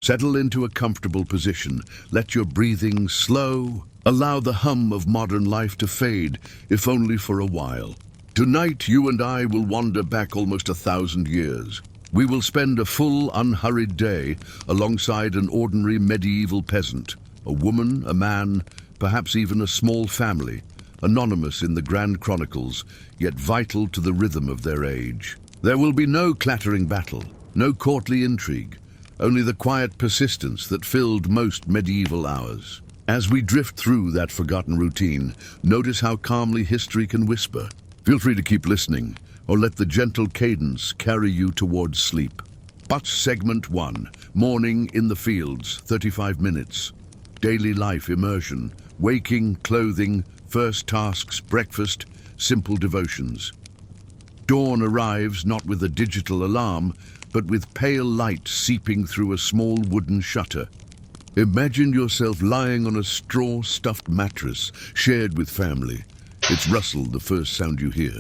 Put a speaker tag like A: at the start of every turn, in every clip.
A: Settle into a comfortable position. Let your breathing slow. Allow the hum of modern life to fade, if only for a while. Tonight, you and I will wander back almost 1,000 years. We will spend a full, unhurried day alongside an ordinary medieval peasant, a woman, a man, perhaps even a small family, anonymous in the grand chronicles, yet vital to the rhythm of their age. There will be no clattering battle, no courtly intrigue, only the quiet persistence that filled most medieval hours. As we drift through that forgotten routine, notice how calmly history can whisper. Feel free to keep listening, or let the gentle cadence carry you towards sleep. But Segment 1, Morning in the Fields, 35 minutes. Daily life immersion, waking, clothing, first tasks, breakfast, simple devotions. Dawn arrives not with a digital alarm, but with pale light seeping through a small wooden shutter. Imagine yourself lying on a straw-stuffed mattress shared with family. It's rustle, the first sound you hear.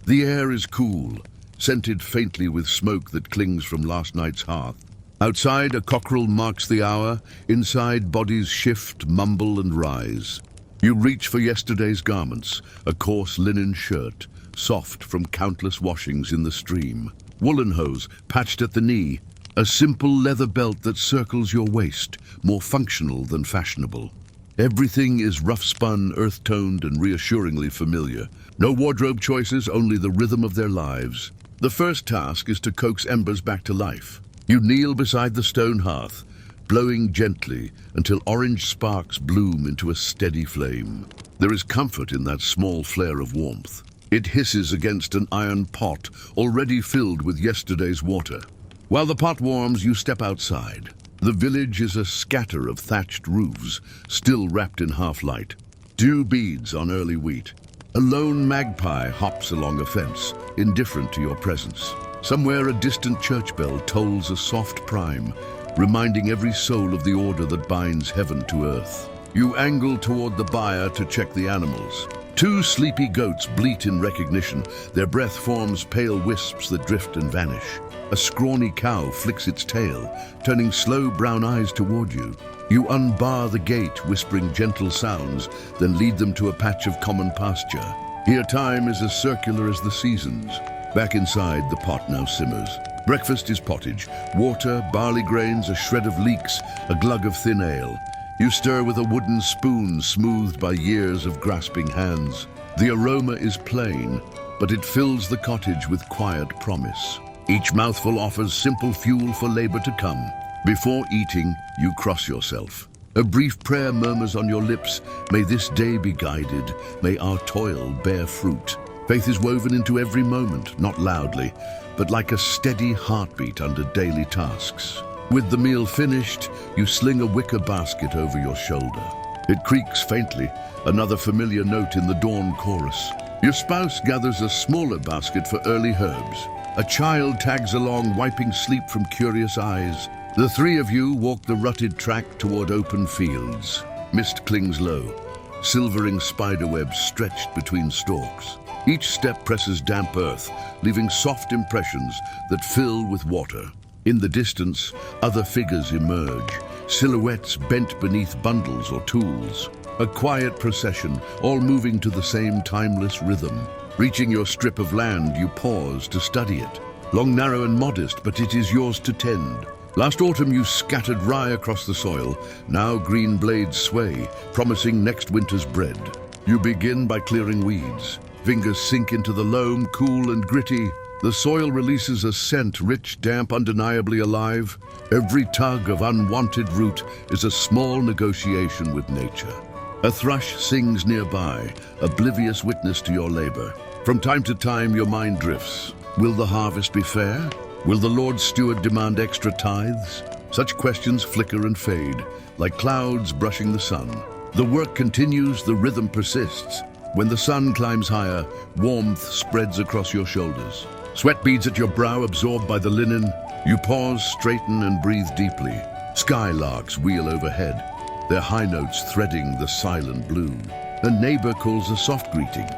A: The air is cool, scented faintly with smoke that clings from last night's hearth. Outside, a cockerel marks the hour. Inside, bodies shift, mumble, and rise. You reach for yesterday's garments, a coarse linen shirt, soft from countless washings in the stream. Woolen hose, patched at the knee. A simple leather belt that circles your waist, more functional than fashionable. Everything is rough-spun, earth-toned, and reassuringly familiar. No wardrobe choices, only the rhythm of their lives. The first task is to coax embers back to life. You kneel beside the stone hearth, blowing gently until orange sparks bloom into a steady flame. There is comfort in that small flare of warmth. It hisses against an iron pot already filled with yesterday's water. While the pot warms, you step outside. The village is a scatter of thatched roofs, still wrapped in half-light. Dew beads on early wheat. A lone magpie hops along a fence, indifferent to your presence. Somewhere a distant church bell tolls a soft prime, reminding every soul of the order that binds heaven to earth. You angle toward the byre to check the animals. 2 sleepy goats bleat in recognition. Their breath forms pale wisps that drift and vanish. A scrawny cow flicks its tail, turning slow brown eyes toward you. You unbar the gate, whispering gentle sounds, then lead them to a patch of common pasture. Here time is as circular as the seasons. Back inside, the pot now simmers. Breakfast is pottage, water, barley grains, a shred of leeks, a glug of thin ale. You stir with a wooden spoon smoothed by years of grasping hands. The aroma is plain, but it fills the cottage with quiet promise. Each mouthful offers simple fuel for labor to come. Before eating, you cross yourself. A brief prayer murmurs on your lips. May this day be guided. May our toil bear fruit. Faith is woven into every moment, not loudly, but like a steady heartbeat under daily tasks. With the meal finished, you sling a wicker basket over your shoulder. It creaks faintly, another familiar note in the dawn chorus. Your spouse gathers a smaller basket for early herbs. A child tags along, wiping sleep from curious eyes. The 3 of you walk the rutted track toward open fields. Mist clings low, silvering spiderwebs stretched between stalks. Each step presses damp earth, leaving soft impressions that fill with water. In the distance, other figures emerge, silhouettes bent beneath bundles or tools. A quiet procession, all moving to the same timeless rhythm. Reaching your strip of land, you pause to study it. Long, narrow, and modest, but it is yours to tend. Last autumn you scattered rye across the soil. Now green blades sway, promising next winter's bread. You begin by clearing weeds. Fingers sink into the loam, cool and gritty. The soil releases a scent, rich, damp, undeniably alive. Every tug of unwanted root is a small negotiation with nature. A thrush sings nearby, oblivious witness to your labor. From time to time, your mind drifts. Will the harvest be fair? Will the Lord's steward demand extra tithes? Such questions flicker and fade, like clouds brushing the sun. The work continues, the rhythm persists. When the sun climbs higher, warmth spreads across your shoulders. Sweat beads at your brow, absorbed by the linen. You pause, straighten, and breathe deeply. Skylarks wheel overhead, their high notes threading the silent blue. A neighbor calls a soft greeting.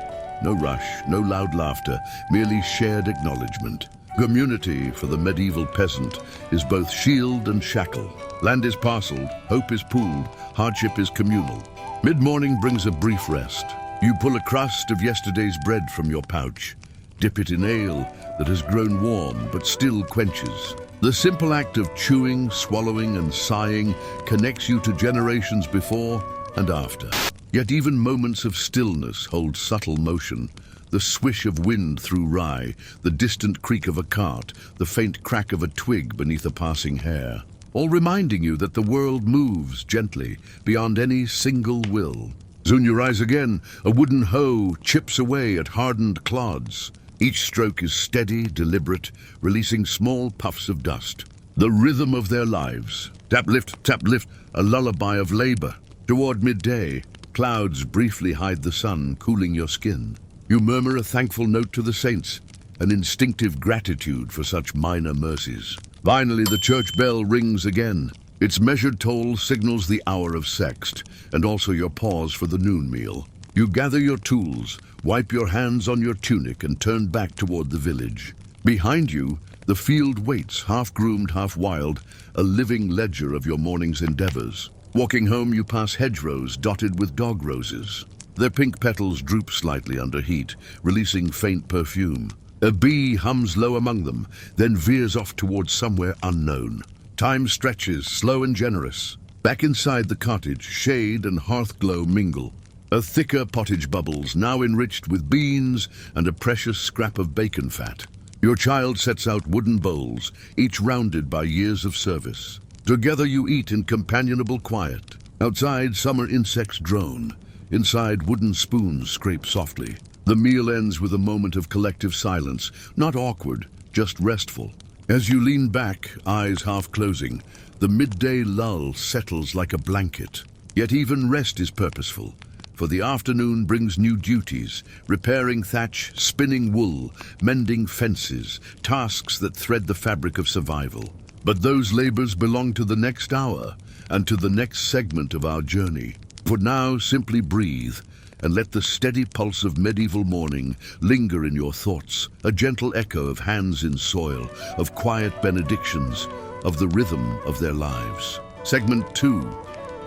A: No rush, no loud laughter, merely shared acknowledgement. Community for the medieval peasant is both shield and shackle. Land is parceled, hope is pooled, hardship is communal. Mid-morning brings a brief rest. You pull a crust of yesterday's bread from your pouch, dip it in ale that has grown warm but still quenches. The simple act of chewing, swallowing, and sighing connects you to generations before and after. Yet even moments of stillness hold subtle motion. The swish of wind through rye, the distant creak of a cart, the faint crack of a twig beneath a passing hare, all reminding you that the world moves gently beyond any single will. Soon you rise again. A wooden hoe chips away at hardened clods. Each stroke is steady, deliberate, releasing small puffs of dust. The rhythm of their lives. Tap, lift, a lullaby of labor. Toward midday, clouds briefly hide the sun, cooling your skin. You murmur a thankful note to the saints, an instinctive gratitude for such minor mercies. Finally, the church bell rings again. Its measured toll signals the hour of sext, and also your pause for the noon meal. You gather your tools, wipe your hands on your tunic, and turn back toward the village. Behind you, the field waits, half-groomed, half-wild, a living ledger of your morning's endeavors. Walking home, you pass hedgerows dotted with dog roses. Their pink petals droop slightly under heat, releasing faint perfume. A bee hums low among them, then veers off towards somewhere unknown. Time stretches, slow and generous. Back inside the cottage, shade and hearth glow mingle. A thicker pottage bubbles, now enriched with beans and a precious scrap of bacon fat. Your child sets out wooden bowls, each rounded by years of service. Together you eat in companionable quiet. Outside, summer insects drone. Inside, wooden spoons scrape softly. The meal ends with a moment of collective silence, not awkward, just restful. As you lean back, eyes half closing, the midday lull settles like a blanket. Yet even rest is purposeful, for the afternoon brings new duties, repairing thatch, spinning wool, mending fences, tasks that thread the fabric of survival. But those labors belong to the next hour and to the next segment of our journey. For now, simply breathe and let the steady pulse of medieval morning linger in your thoughts, a gentle echo of hands in soil, of quiet benedictions, of the rhythm of their lives. Segment 2,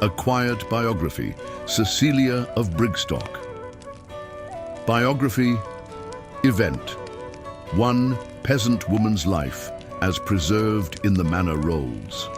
A: a quiet biography, Cecilia of Brigstock. Biography, event. 1. Peasant woman's life, as preserved in the manor rolls.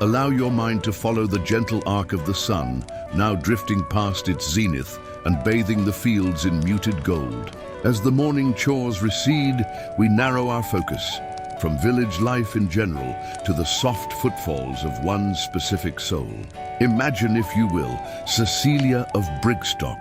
A: Allow your mind to follow the gentle arc of the sun, now drifting past its zenith and bathing the fields in muted gold. As the morning chores recede, we narrow our focus, from village life in general to the soft footfalls of one specific soul. Imagine, if you will, Cecilia of Brigstock,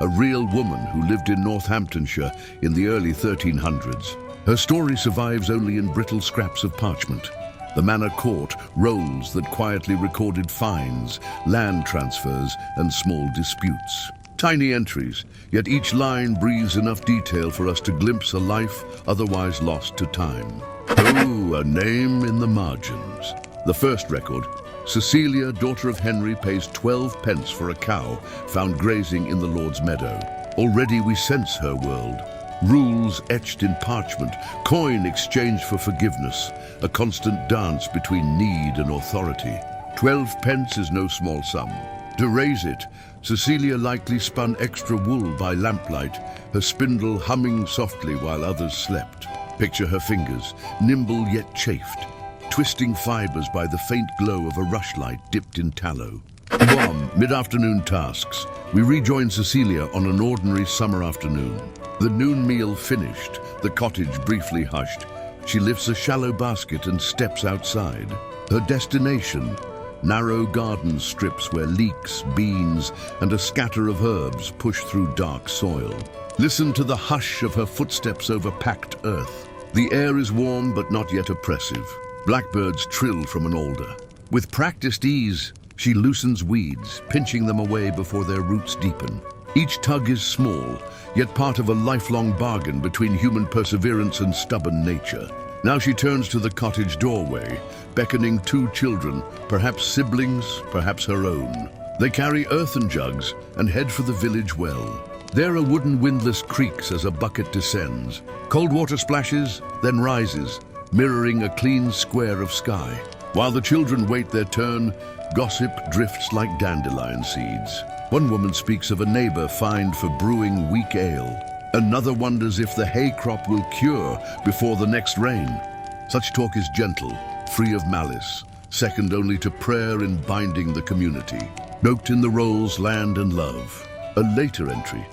A: a real woman who lived in Northamptonshire in the early 1300s. Her story survives only in brittle scraps of parchment. The manor court, rolls that quietly recorded fines, land transfers, and small disputes. Tiny entries, yet each line breathes enough detail for us to glimpse a life otherwise lost to time. Oh, a name in the margins. The first record, Cecilia, daughter of Henry, pays 12 pence for a cow found grazing in the Lord's meadow. Already we sense her world. Rules etched in parchment, coin exchanged for forgiveness, a constant dance between need and authority. 12 pence is no small sum. To raise it, Cecilia likely spun extra wool by lamplight, her spindle humming softly while others slept. Picture her fingers, nimble yet chafed, twisting fibers by the faint glow of a rushlight dipped in tallow. 1. Mid-afternoon tasks. We rejoin Cecilia on an ordinary summer afternoon. The noon meal finished, the cottage briefly hushed. She lifts a shallow basket and steps outside. Her destination, narrow garden strips where leeks, beans, and a scatter of herbs push through dark soil. Listen to the hush of her footsteps over packed earth. The air is warm but not yet oppressive. Blackbirds trill from an alder. With practiced ease, she loosens weeds, pinching them away before their roots deepen. Each tug is small, yet part of a lifelong bargain between human perseverance and stubborn nature. Now she turns to the cottage doorway, beckoning 2 children, perhaps siblings, perhaps her own. They carry earthen jugs and head for the village well. There a wooden windlass creaks as a bucket descends. Cold water splashes, then rises, mirroring a clean square of sky. While the children wait their turn, gossip drifts like dandelion seeds. One woman speaks of a neighbor fined for brewing weak ale. Another wonders if the hay crop will cure before the next rain. Such talk is gentle, free of malice, second only to prayer in binding the community. Note in the rolls Land and Love. A later entry.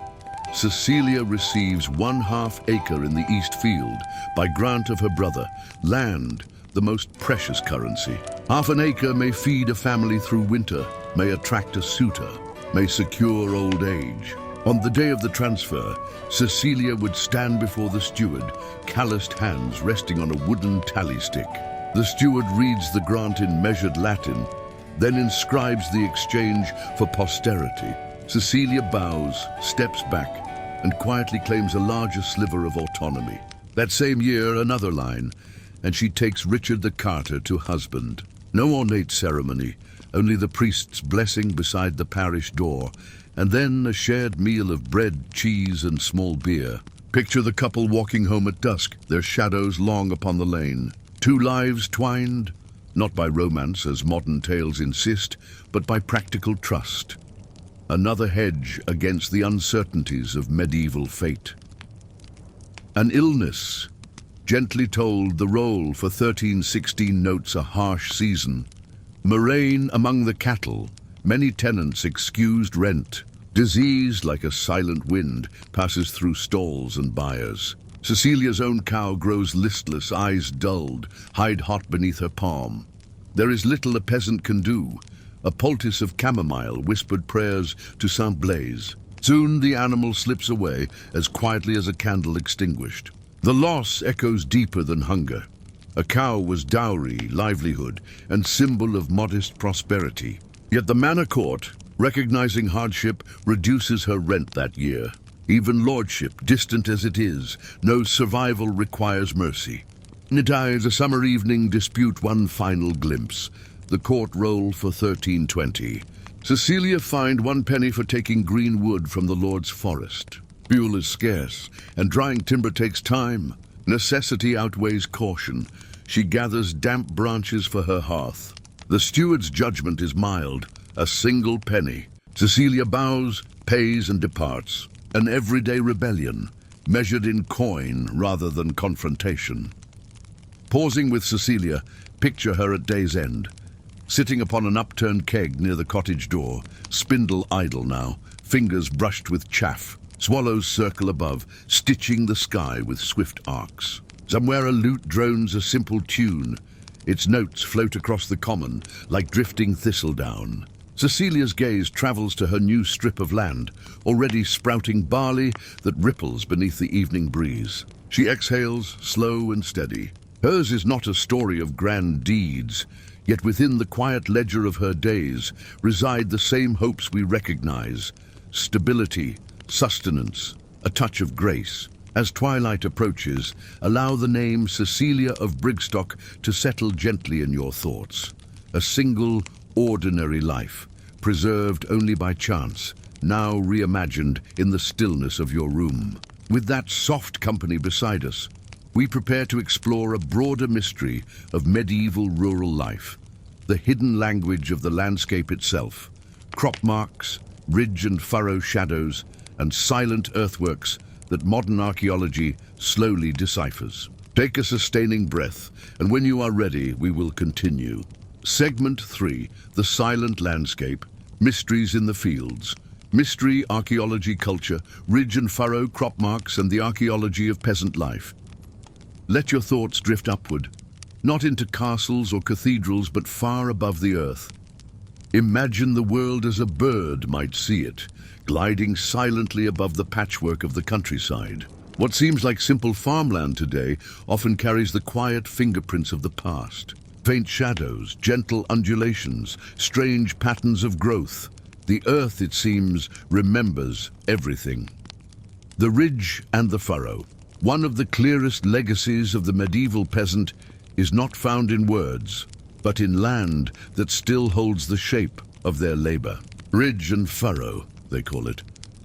A: Cecilia receives 1/2 acre in the East Field by grant of her brother. Land, the most precious currency. 1/2 an acre may feed a family through winter, may attract a suitor, may secure old age. On the day of the transfer, Cecilia would stand before the steward, calloused hands resting on a wooden tally stick. The steward reads the grant in measured Latin, then inscribes the exchange for posterity. Cecilia bows, steps back, and quietly claims a larger sliver of autonomy. That same year, another line, and she takes Richard the Carter to husband. No ornate ceremony, only the priest's blessing beside the parish door, and then a shared meal of bread, cheese, and small beer. Picture the couple walking home at dusk, their shadows long upon the lane. 2 lives twined, not by romance as modern tales insist, but by practical trust. Another hedge against the uncertainties of medieval fate. An illness. Gently told, the roll for 1316 notes a harsh season. Murrain among the cattle, many tenants excused rent. Disease, like a silent wind, passes through stalls and buyers. Cecilia's own cow grows listless, eyes dulled, hide hot beneath her palm. There is little a peasant can do. A poultice of chamomile whispered prayers to Saint Blaise. Soon the animal slips away, as quietly as a candle extinguished. The loss echoes deeper than hunger. A cow was dowry, livelihood, and symbol of modest prosperity. Yet the manor court, recognizing hardship, reduces her rent that year. Even lordship, distant as it is, knows survival requires mercy. The summer evening dispute one final glimpse. The court roll for 1320. Cecilia fined 1 penny for taking green wood from the Lord's forest. Fuel is scarce, and drying timber takes time. Necessity outweighs caution. She gathers damp branches for her hearth. The steward's judgment is mild, a single penny. Cecilia bows, pays, and departs. An everyday rebellion, measured in coin rather than confrontation. Pausing with Cecilia, picture her at day's end. Sitting upon an upturned keg near the cottage door, spindle idle now, fingers brushed with chaff. Swallows circle above, stitching the sky with swift arcs. Somewhere a lute drones a simple tune. Its notes float across the common like drifting thistledown. Cecilia's gaze travels to her new strip of land, already sprouting barley that ripples beneath the evening breeze. She exhales, slow and steady. Hers is not a story of grand deeds, yet within the quiet ledger of her days reside the same hopes we recognize: stability, sustenance, a touch of grace. As twilight approaches, allow the name Cecilia of Brigstock to settle gently in your thoughts. A single, ordinary life, preserved only by chance, now reimagined in the stillness of your room. With that soft company beside us, we prepare to explore a broader mystery of medieval rural life, the hidden language of the landscape itself, crop marks, ridge and furrow shadows, and silent earthworks that modern archaeology slowly deciphers. Take a sustaining breath, and when you are ready, we will continue. Segment 3, The Silent Landscape, Mysteries in the Fields. Mystery, archaeology, culture, ridge and furrow, crop marks, and the archaeology of peasant life. Let your thoughts drift upward, not into castles or cathedrals, but far above the earth. Imagine the world as a bird might see it, gliding silently above the patchwork of the countryside. What seems like simple farmland today often carries the quiet fingerprints of the past. Faint shadows, gentle undulations, strange patterns of growth. The earth, it seems, remembers everything. The ridge and the furrow. One of the clearest legacies of the medieval peasant is not found in words, but in land that still holds the shape of their labor. Ridge and furrow, they call it.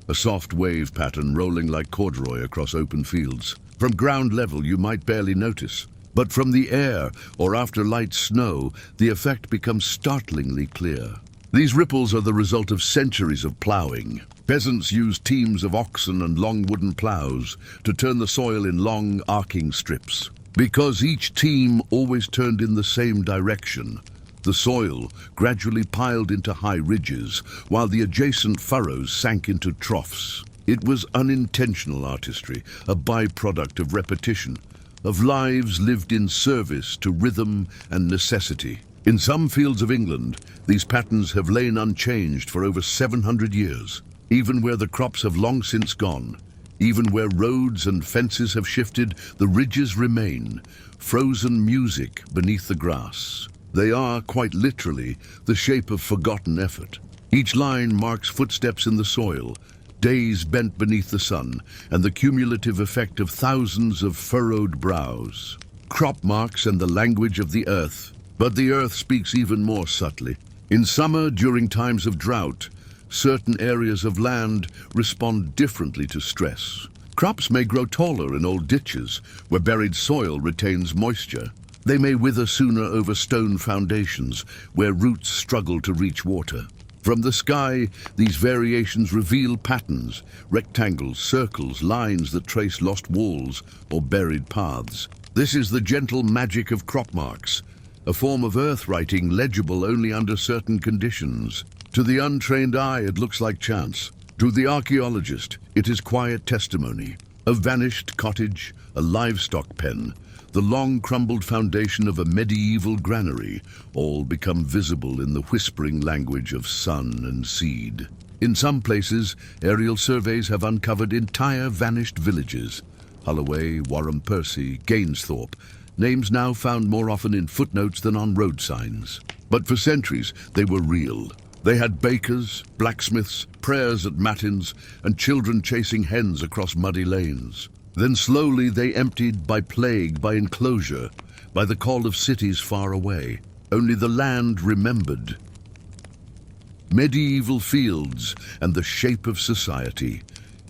A: a soft wave pattern rolling like corduroy across open fields. From ground level, you might barely notice. But from the air, or after light snow, the effect becomes startlingly clear. These ripples are the result of centuries of ploughing. Peasants used teams of oxen and long wooden ploughs to turn the soil in long, arcing strips. Because each team always turned in the same direction, the soil gradually piled into high ridges, while the adjacent furrows sank into troughs. It was unintentional artistry, a byproduct of repetition, of lives lived in service to rhythm and necessity. In some fields of England, these patterns have lain unchanged for over 700 years. Even where the crops have long since gone, even where roads and fences have shifted, the ridges remain, frozen music beneath the grass. They are, quite literally, the shape of forgotten effort. Each line marks footsteps in the soil, days bent beneath the sun, and the cumulative effect of thousands of furrowed brows. Crop marks and the language of the earth. But the earth speaks even more subtly. In summer, during times of drought, certain areas of land respond differently to stress. Crops may grow taller in old ditches, where buried soil retains moisture. They may wither sooner over stone foundations, where roots struggle to reach water. From the sky, these variations reveal patterns, rectangles, circles, lines that trace lost walls or buried paths. This is the gentle magic of crop marks, a form of earth writing legible only under certain conditions. To the untrained eye, it looks like chance. To the archaeologist, it is quiet testimony. A vanished cottage, a livestock pen, the long crumbled foundation of a medieval granary, all become visible in the whispering language of sun and seed. In some places, aerial surveys have uncovered entire vanished villages. Holloway, Warham Percy, Gainsthorpe, names now found more often in footnotes than on road signs. But for centuries, they were real. They had bakers, blacksmiths, prayers at matins, and children chasing hens across muddy lanes. Then slowly they emptied by plague, by enclosure, by the call of cities far away. Only the land remembered. Medieval fields and the shape of society.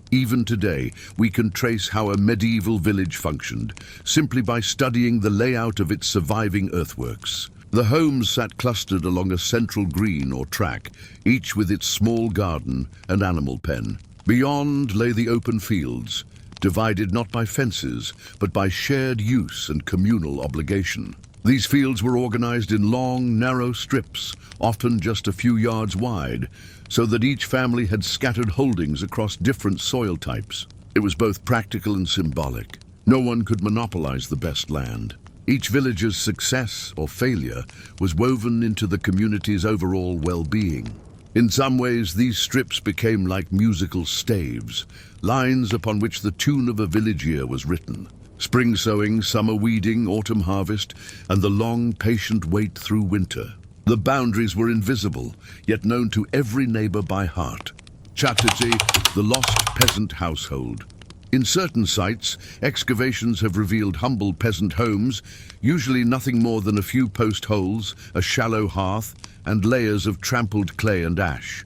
A: Even today, we can trace how a medieval village functioned, simply by studying the layout of its surviving earthworks. The homes sat clustered along a central green or track, each with its small garden and animal pen. Beyond lay the open fields, divided not by fences, but by shared use and communal obligation. These fields were organized in long, narrow strips, often just a few yards wide, so that each family had scattered holdings across different soil types. It was both practical and symbolic. No one could monopolize the best land. Each village's success or failure was woven into the community's overall well-being. In some ways, these strips became like musical staves, lines upon which the tune of a village year was written. Spring sowing, summer weeding, autumn harvest, and the long, patient wait through winter. The boundaries were invisible, yet known to every neighbor by heart. Chatterjee, the lost peasant household. In certain sites, excavations have revealed humble peasant homes, usually nothing more than a few post holes, a shallow hearth, and layers of trampled clay and ash.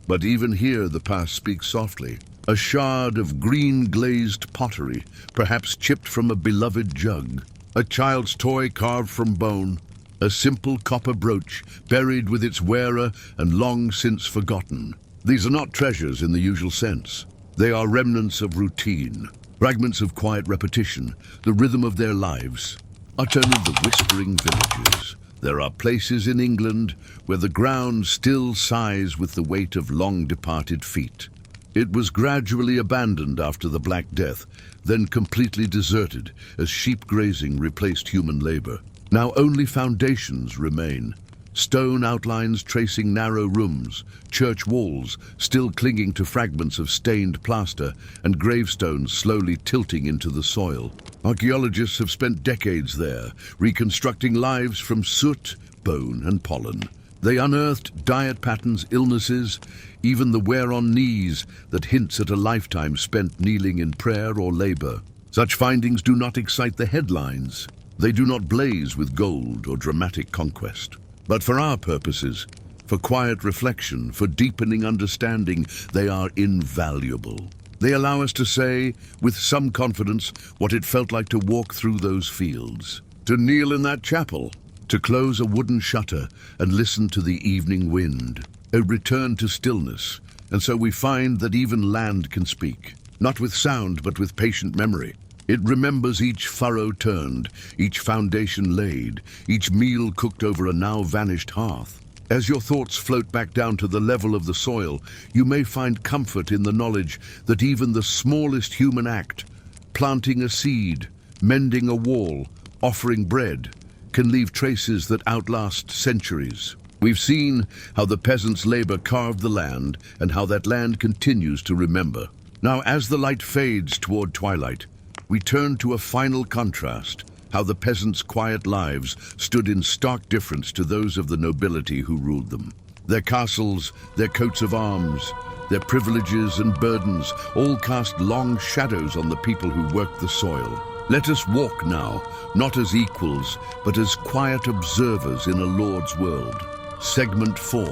A: But even here the past speaks softly. A shard of green glazed pottery, perhaps chipped from a beloved jug. A child's toy carved from bone. A simple copper brooch, buried with its wearer and long since forgotten. These are not treasures in the usual sense. They are remnants of routine, fragments of quiet repetition, the rhythm of their lives. Uttered the whispering villages. There are places in England where the ground still sighs with the weight of long-departed feet. It was gradually abandoned after the Black Death, then completely deserted as sheep grazing replaced human labor. Now only foundations remain. Stone outlines tracing narrow rooms, church walls still clinging to fragments of stained plaster, and gravestones slowly tilting into the soil. Archaeologists have spent decades there, reconstructing lives from soot, bone, and pollen. They unearthed diet patterns, illnesses, even the wear on knees that hints at a lifetime spent kneeling in prayer or labor. Such findings do not excite the headlines. They do not blaze with gold or dramatic conquest. But for our purposes, For quiet reflection, for deepening understanding, they are invaluable. They allow us to say, with some confidence, what it felt like to walk through those fields, to kneel in that chapel, to close a wooden shutter and listen to the evening wind, a return to stillness. And so we find that even land can speak, not with sound, but with patient memory. It remembers each furrow turned, each foundation laid, each meal cooked over a now vanished hearth. As your thoughts float back down to the level of the soil, you may find comfort in the knowledge that even the smallest human act, planting a seed, mending a wall, offering bread, can leave traces that outlast centuries. We've seen how the peasants' labor carved the land and how that land continues to remember. Now, as the light fades toward twilight, we turn to a final contrast, how the peasants' quiet lives stood in stark difference to those of the nobility who ruled them. Their castles, their coats of arms, their privileges and burdens all cast long shadows on the people who worked the soil. Let us walk now, not as equals, but as quiet observers in a Lord's world. Segment 4,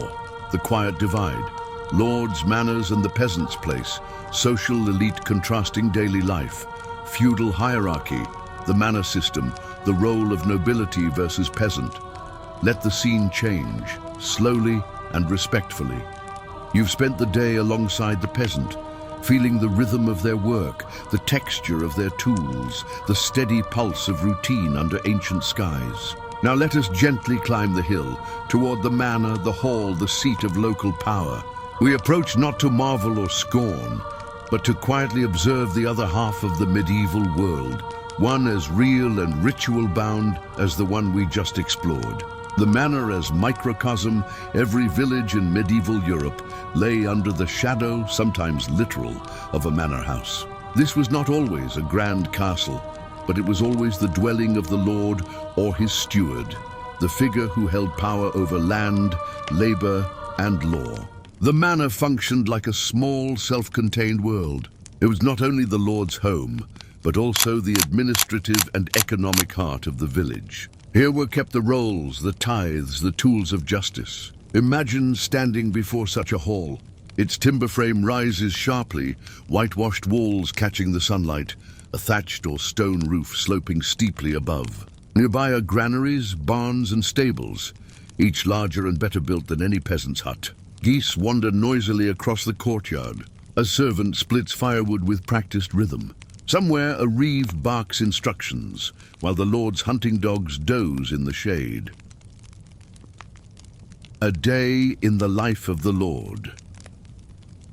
A: The Quiet Divide. Lord's manners and the peasant's place. Social elite contrasting daily life. Feudal hierarchy. The manor system, the role of nobility versus peasant. Let the scene change, slowly and respectfully. You've spent the day alongside the peasant, feeling the rhythm of their work, the texture of their tools, the steady pulse of routine under ancient skies. Now let us gently climb the hill, toward the manor, the hall, the seat of local power. We approach not to marvel or scorn, but to quietly observe the other half of the medieval world, one as real and ritual-bound as the one we just explored. The manor as microcosm, every village in medieval Europe lay under the shadow, sometimes literal, of a manor house. This was not always a grand castle, but it was always the dwelling of the lord or his steward, the figure who held power over land, labor, and law. The manor functioned like a small, self-contained world. It was not only the lord's home, but also the administrative and economic heart of the village. Here were kept the rolls, the tithes, the tools of justice. Imagine standing before such a hall. Its timber frame rises sharply, whitewashed walls catching the sunlight, a thatched or stone roof sloping steeply above. Nearby are granaries, barns, and stables, each larger and better built than any peasant's hut. Geese wander noisily across the courtyard. A servant splits firewood with practiced rhythm. Somewhere a reeve barks instructions, while the lord's hunting dogs doze in the shade. A day in the life of the lord.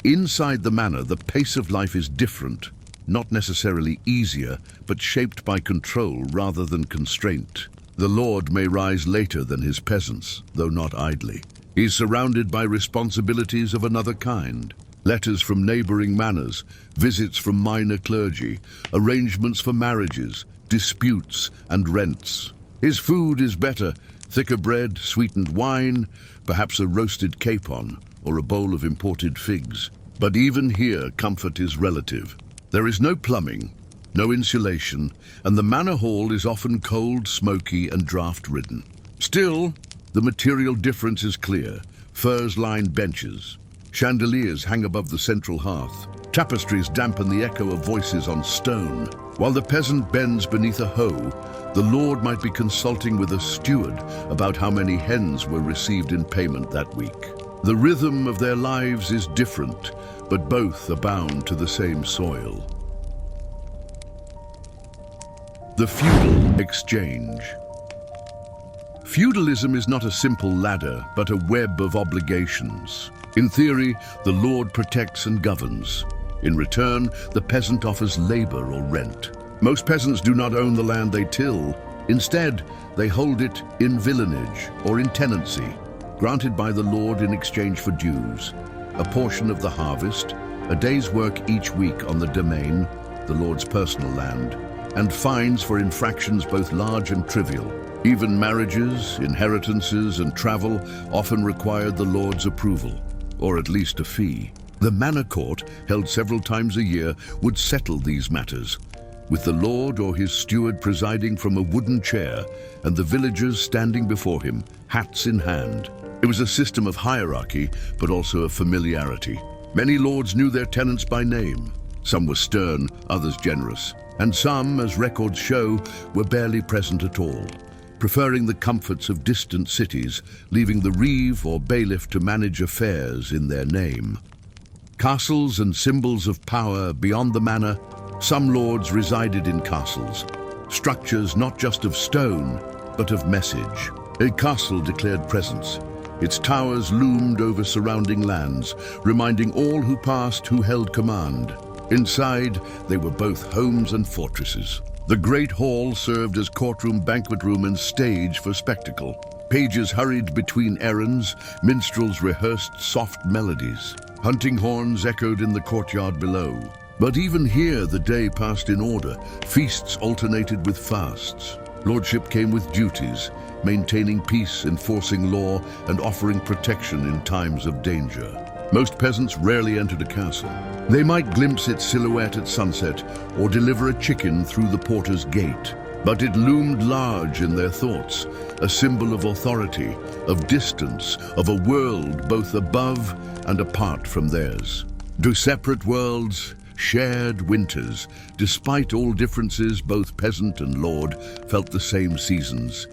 A: Inside the manor, the pace of life is different, not necessarily easier, but shaped by control rather than constraint. The lord may rise later than his peasants, though not idly. He's surrounded by responsibilities of another kind. Letters from neighboring manors, visits from minor clergy, arrangements for marriages, disputes, and rents. His food is better, thicker bread, sweetened wine, perhaps a roasted capon, or a bowl of imported figs. But even here, comfort is relative. There is no plumbing, no insulation, and the manor hall is often cold, smoky, and draught-ridden. Still, the material difference is clear. Furs-lined benches. Chandeliers hang above the central hearth. Tapestries dampen the echo of voices on stone. While the peasant bends beneath a hoe, the lord might be consulting with a steward about how many hens were received in payment that week. The rhythm of their lives is different, but both are bound to the same soil. The feudal exchange. Feudalism is not a simple ladder, but a web of obligations. In theory, the lord protects and governs. In return, the peasant offers labor or rent. Most peasants do not own the land they till. Instead, they hold it in villanage or in tenancy, granted by the lord in exchange for dues, a portion of the harvest, a day's work each week on the domain, the lord's personal land, and fines for infractions both large and trivial. Even marriages, inheritances, and travel often required the lord's approval, or at least a fee. The manor court, held several times a year, would settle these matters, with the lord or his steward presiding from a wooden chair and the villagers standing before him, hats in hand. It was a system of hierarchy, but also of familiarity. Many lords knew their tenants by name. Some were stern, others generous, and some, as records show, were barely present at all, preferring the comforts of distant cities, leaving the reeve or bailiff to manage affairs in their name. Castles and symbols of power beyond the manor, some lords resided in castles, structures not just of stone, but of message. A castle declared presence. Its towers loomed over surrounding lands, reminding all who passed who held command. Inside, they were both homes and fortresses. The great hall served as courtroom, banquet room, and stage for spectacle. Pages hurried between errands, minstrels rehearsed soft melodies. Hunting horns echoed in the courtyard below. But even here the day passed in order. Feasts alternated with fasts. Lordship came with duties, maintaining peace, enforcing law, and offering protection in times of danger. Most peasants rarely entered a castle. They might glimpse its silhouette at sunset or deliver a chicken through the porter's gate. But it loomed large in their thoughts, a symbol of authority, of distance, of a world both above and apart from theirs. Two separate worlds, shared winters. Despite all differences, both peasant and lord felt the same seasons.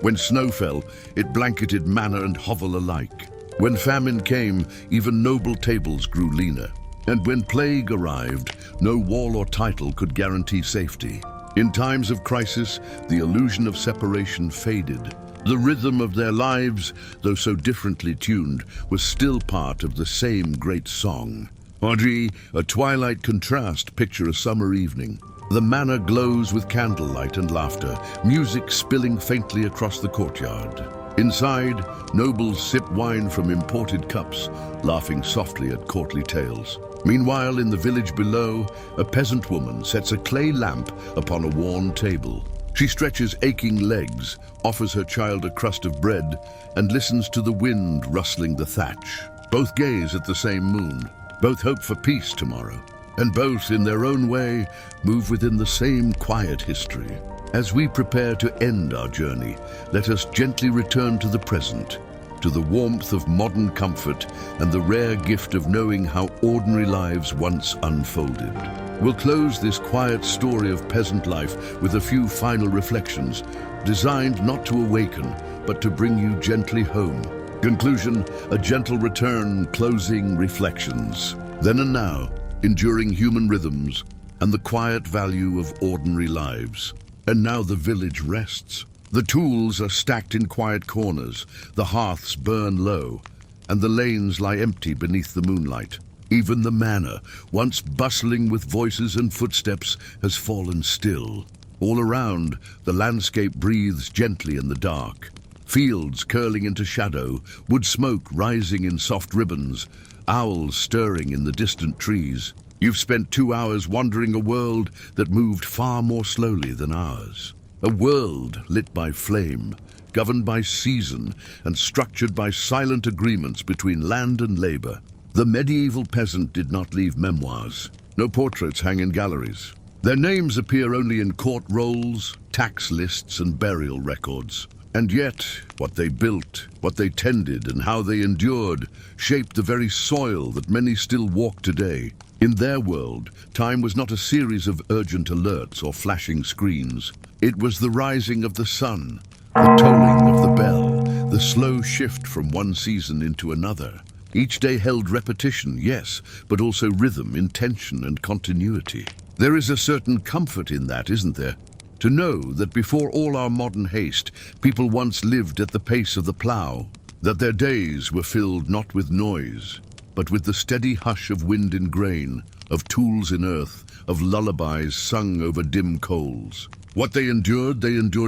A: When snow fell, it blanketed manor and hovel alike. When famine came, even noble tables grew leaner. And when plague arrived, no wall or title could guarantee safety. In times of crisis, the illusion of separation faded. The rhythm of their lives, though so differently tuned, was still part of the same great song. Audrey, a twilight contrast, picture a summer evening. The manor glows with candlelight and laughter, music spilling faintly across the courtyard. Inside, nobles sip wine from imported cups, laughing softly at courtly tales. Meanwhile, in the village below, a peasant woman sets a clay lamp upon a worn table. She stretches aching legs, offers her child a crust of bread, and listens to the wind rustling the thatch. Both gaze at the same moon. Both hope for peace tomorrow, and both, in their own way, move within the same quiet history. As we prepare to end our journey, let us gently return to the present, to the warmth of modern comfort and the rare gift of knowing how ordinary lives once unfolded. We'll close this quiet story of peasant life with a few final reflections, designed not to awaken, but to bring you gently home. Conclusion, a gentle return, closing reflections. Then and now, enduring human rhythms and the quiet value of ordinary lives. And now the village rests. The tools are stacked in quiet corners, the hearths burn low, and the lanes lie empty beneath the moonlight. Even the manor, once bustling with voices and footsteps, has fallen still. All around, the landscape breathes gently in the dark. Fields curling into shadow, wood smoke rising in soft ribbons, owls stirring in the distant trees. You've spent 2 hours wandering a world that moved far more slowly than ours. A world lit by flame, governed by season, and structured by silent agreements between land and labor. The medieval peasant did not leave memoirs. No portraits hang in galleries. Their names appear only in court rolls, tax lists, and burial records. And yet, what they built, what they tended, and how they endured shaped the very soil that many still walk today. In their world, time was not a series of urgent alerts or flashing screens. It was the rising of the sun, the tolling of the bell, the slow shift from one season into another. Each day held repetition, yes, but also rhythm, intention, and continuity. There is a certain comfort in that, isn't there? To know that before all our modern haste, people once lived at the pace of the plough, that their days were filled not with noise, but with the steady hush of wind in grain, of tools in earth, of lullabies sung over dim coals. What they endured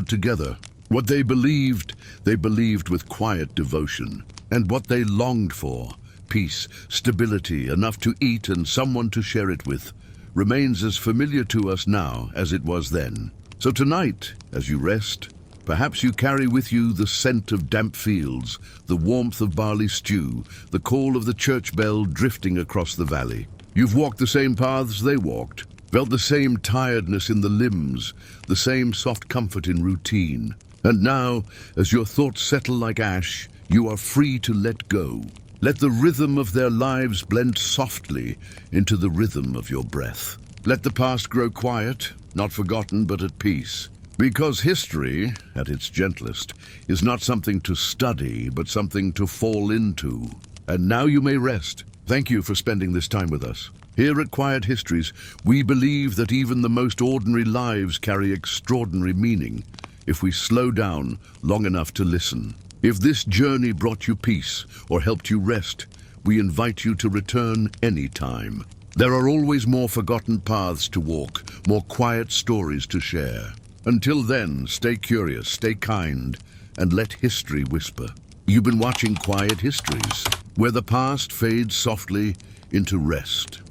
A: together. What they believed with quiet devotion. And what they longed for, peace, stability, enough to eat and someone to share it with, remains as familiar to us now as it was then. So tonight, as you rest, perhaps you carry with you the scent of damp fields, the warmth of barley stew, the call of the church bell drifting across the valley. You've walked the same paths they walked, felt the same tiredness in the limbs, the same soft comfort in routine. And now, as your thoughts settle like ash, you are free to let go. Let the rhythm of their lives blend softly into the rhythm of your breath. Let the past grow quiet, not forgotten but at peace. Because history, at its gentlest, is not something to study, but something to fall into. And now you may rest. Thank you for spending this time with us. Here at Quiet Histories, we believe that even the most ordinary lives carry extraordinary meaning if we slow down long enough to listen. If this journey brought you peace or helped you rest, we invite you to return anytime. There are always more forgotten paths to walk, more quiet stories to share. Until then, stay curious, stay kind, and let history whisper. You've been watching Quiet Histories, where the past fades softly into rest.